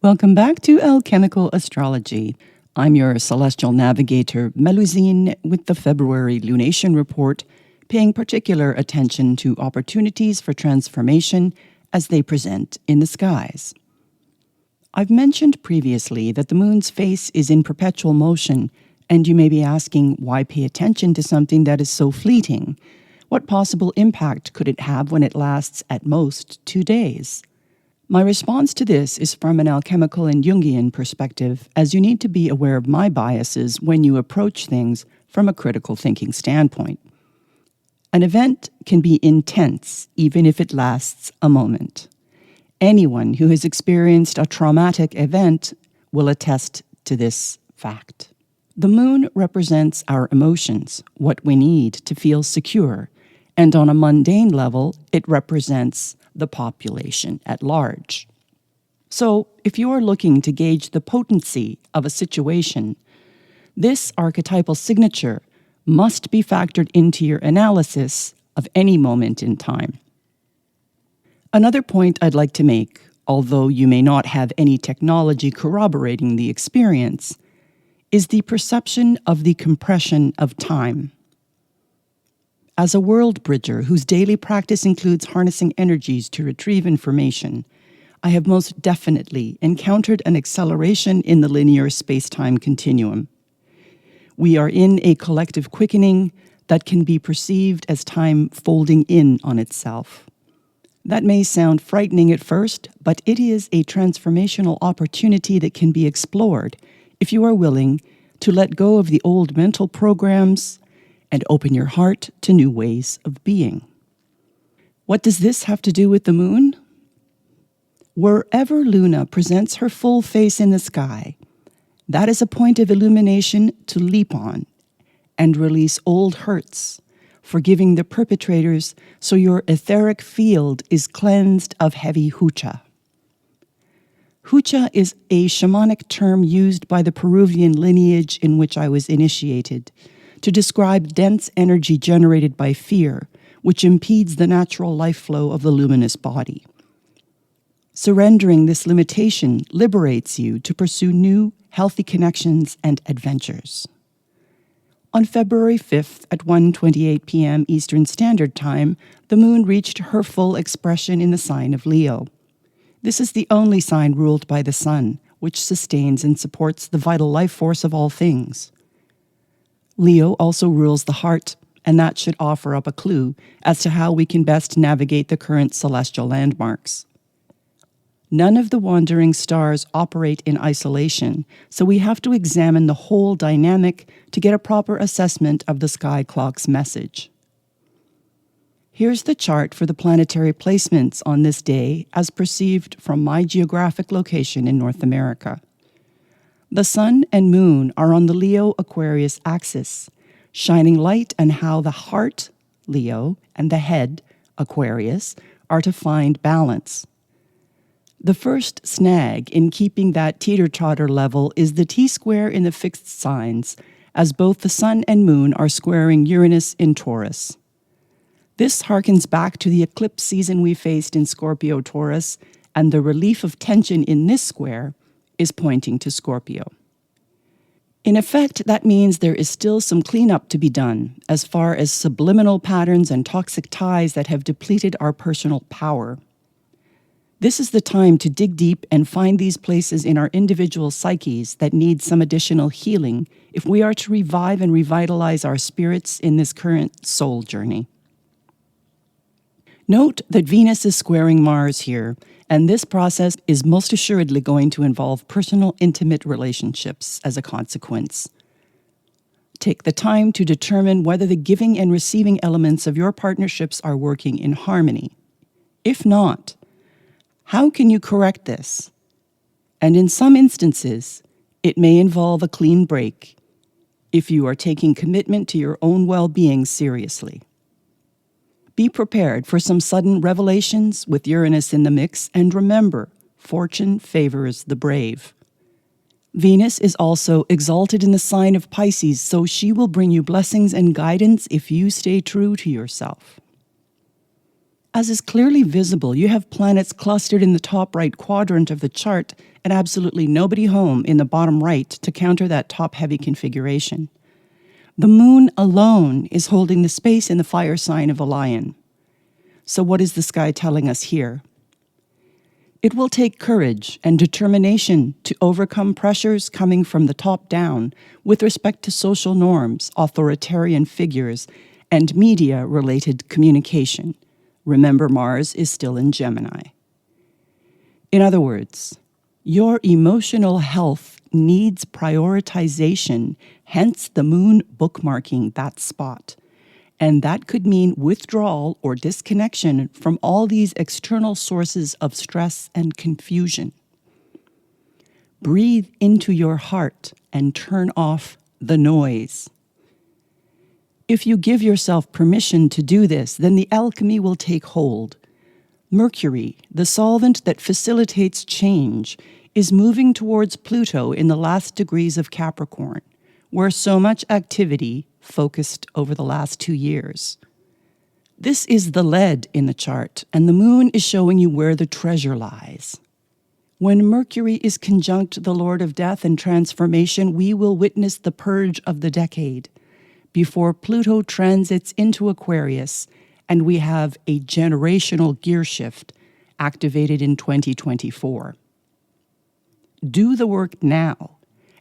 Welcome back to Alchemical Astrology. I'm your celestial navigator, Melusine, with the February Lunation Report, paying particular attention to opportunities for transformation as they present in the skies. I've mentioned previously that the moon's face is in perpetual motion, and you may be asking, why pay attention to something that is so fleeting? What possible impact could it have when it lasts at most 2 days? My response to this is from an alchemical and Jungian perspective, as you need to be aware of my biases when you approach things from a critical thinking standpoint. An event can be intense, even if it lasts a moment. Anyone who has experienced a traumatic event will attest to this fact. The moon represents our emotions, what we need to feel secure, and on a mundane level, it represents the population at large. So, if you are looking to gauge the potency of a situation, this archetypal signature must be factored into your analysis of any moment in time. Another point I'd like to make, although you may not have any technology corroborating the experience, is the perception of the compression of time. As a world bridger whose daily practice includes harnessing energies to retrieve information, I have most definitely encountered an acceleration in the linear space-time continuum. We are in a collective quickening that can be perceived as time folding in on itself. That may sound frightening at first, but it is a transformational opportunity that can be explored if you are willing to let go of the old mental programs and open your heart to new ways of being. What does this have to do with the moon? Wherever Luna presents her full face in the sky, that is a point of illumination to leap on and release old hurts, forgiving the perpetrators so your etheric field is cleansed of heavy hucha. Hucha is a shamanic term used by the Peruvian lineage in which I was initiated to describe dense energy generated by fear, which impedes the natural life flow of the luminous body. Surrendering this limitation liberates you to pursue new, healthy connections and adventures. On February 5th at 1:28 p.m. Eastern Standard Time, the moon reached her full expression in the sign of Leo. This is the only sign ruled by the sun, which sustains and supports the vital life force of all things. Leo also rules the heart, and that should offer up a clue as to how we can best navigate the current celestial landmarks. None of the wandering stars operate in isolation, so we have to examine the whole dynamic to get a proper assessment of the sky clock's message. Here's the chart for the planetary placements on this day as perceived from my geographic location in North America. The sun and moon are on the Leo-Aquarius axis, shining light on how the heart, Leo, and the head, Aquarius, are to find balance. The first snag in keeping that teeter-totter level is the T-square in the fixed signs, as both the sun and moon are squaring Uranus in Taurus. This harkens back to the eclipse season we faced in Scorpio-Taurus, and the relief of tension in this square is pointing to Scorpio. In effect, that means there is still some cleanup to be done as far as subliminal patterns and toxic ties that have depleted our personal power. This is the time to dig deep and find these places in our individual psyches that need some additional healing if we are to revive and revitalize our spirits in this current soul journey. Note that Venus is squaring Mars here, and this process is most assuredly going to involve personal, intimate relationships as a consequence. Take the time to determine whether the giving and receiving elements of your partnerships are working in harmony. If not, how can you correct this? And in some instances, it may involve a clean break if you are taking commitment to your own well-being seriously. Be prepared for some sudden revelations with Uranus in the mix, and remember, fortune favors the brave. Venus is also exalted in the sign of Pisces, so she will bring you blessings and guidance if you stay true to yourself. As is clearly visible, you have planets clustered in the top right quadrant of the chart and absolutely nobody home in the bottom right to counter that top-heavy configuration. The moon alone is holding the space in the fire sign of a lion. So what is the sky telling us here? It will take courage and determination to overcome pressures coming from the top down with respect to social norms, authoritarian figures, and media-related communication. Remember, Mars is still in Gemini. In other words, your emotional health needs prioritization, hence the moon bookmarking that spot. And that could mean withdrawal or disconnection from all these external sources of stress and confusion. Breathe into your heart and turn off the noise. If you give yourself permission to do this, then the alchemy will take hold. Mercury, the solvent that facilitates change, is moving towards Pluto in the last degrees of Capricorn, where so much activity focused over the last 2 years. This is the lead in the chart, and the moon is showing you where the treasure lies. When Mercury is conjunct the Lord of Death and Transformation, we will witness the purge of the decade before Pluto transits into Aquarius and we have a generational gear shift activated in 2024. Do the work now,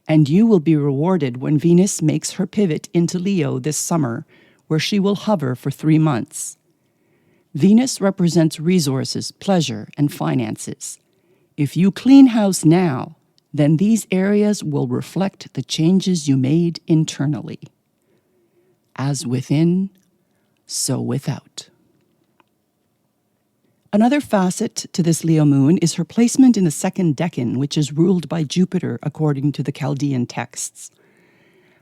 and you will be rewarded when Venus makes her pivot into Leo this summer, where she will hover for 3 months. Venus represents resources, pleasure, and finances. If you clean house now, then these areas will reflect the changes you made internally. As within, so without. Another facet to this Leo moon is her placement in the second decan, which is ruled by Jupiter according to the Chaldean texts.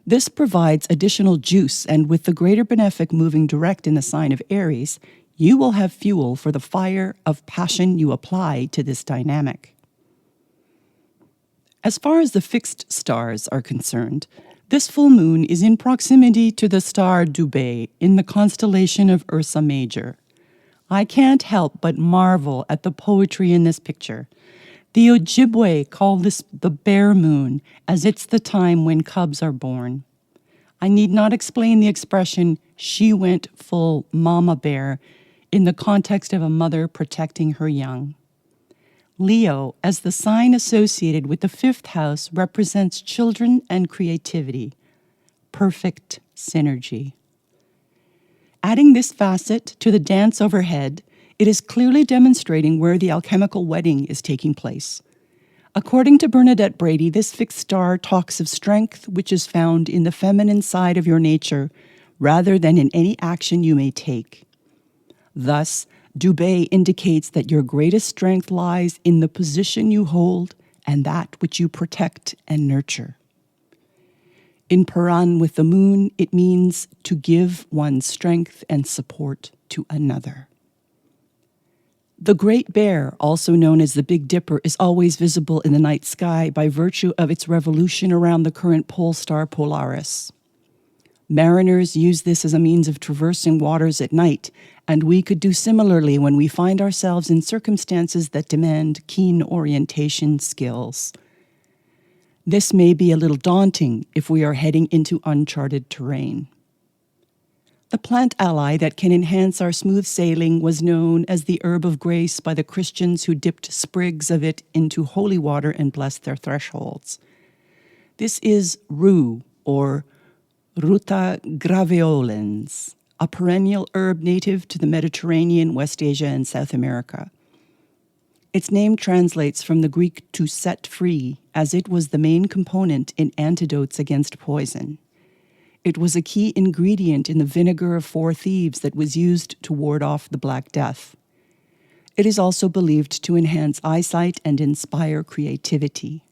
This provides additional juice, and with the greater benefic moving direct in the sign of Aries, you will have fuel for the fire of passion you apply to this dynamic. As far as the fixed stars are concerned, this full moon is in proximity to the star Dubhe in the constellation of Ursa Major. I can't help but marvel at the poetry in this picture. The Ojibwe call this the bear moon, as it's the time when cubs are born. I need not explain the expression, she went full mama bear, in the context of a mother protecting her young. Leo, as the sign associated with the 5th house, represents children and creativity. Perfect synergy. Adding this facet to the dance overhead, it is clearly demonstrating where the alchemical wedding is taking place. According to Bernadette Brady, this fixed star talks of strength which is found in the feminine side of your nature rather than in any action you may take. Thus, Dubhe indicates that your greatest strength lies in the position you hold and that which you protect and nurture. In Paran with the moon, it means to give one's strength and support to another. The Great Bear, also known as the Big Dipper, is always visible in the night sky by virtue of its revolution around the current pole star Polaris. Mariners use this as a means of traversing waters at night, and we could do similarly when we find ourselves in circumstances that demand keen orientation skills. This may be a little daunting if we are heading into uncharted terrain. The plant ally that can enhance our smooth sailing was known as the herb of grace by the Christians who dipped sprigs of it into holy water and blessed their thresholds. This is rue, or Ruta graveolens, a perennial herb native to the Mediterranean, West Asia, and South America. Its name translates from the Greek to set free, as it was the main component in antidotes against poison. It was a key ingredient in the vinegar of 4 thieves that was used to ward off the Black Death. It is also believed to enhance eyesight and inspire creativity.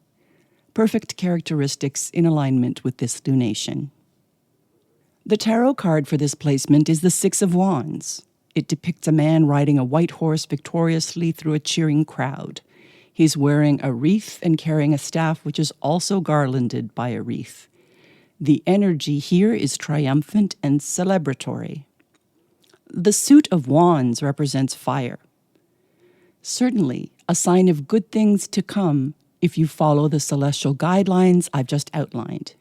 Perfect characteristics in alignment with this lunation. The tarot card for this placement is the 6 of Wands. It depicts a man riding a white horse victoriously through a cheering crowd. He's wearing a wreath and carrying a staff which is also garlanded by a wreath. The energy here is triumphant and celebratory. The suit of wands represents fire. Certainly a sign of good things to come if you follow the celestial guidelines I've just outlined.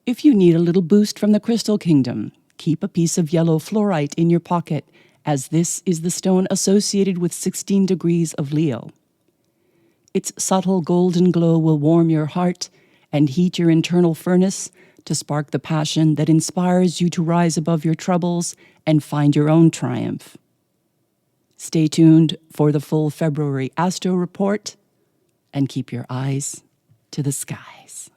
If you need a little boost from the crystal kingdom, keep a piece of yellow fluorite in your pocket, as this is the stone associated with 16 degrees of Leo. Its subtle golden glow will warm your heart and heat your internal furnace to spark the passion that inspires you to rise above your troubles and find your own triumph. Stay tuned for the full February Astro Report and keep your eyes to the skies.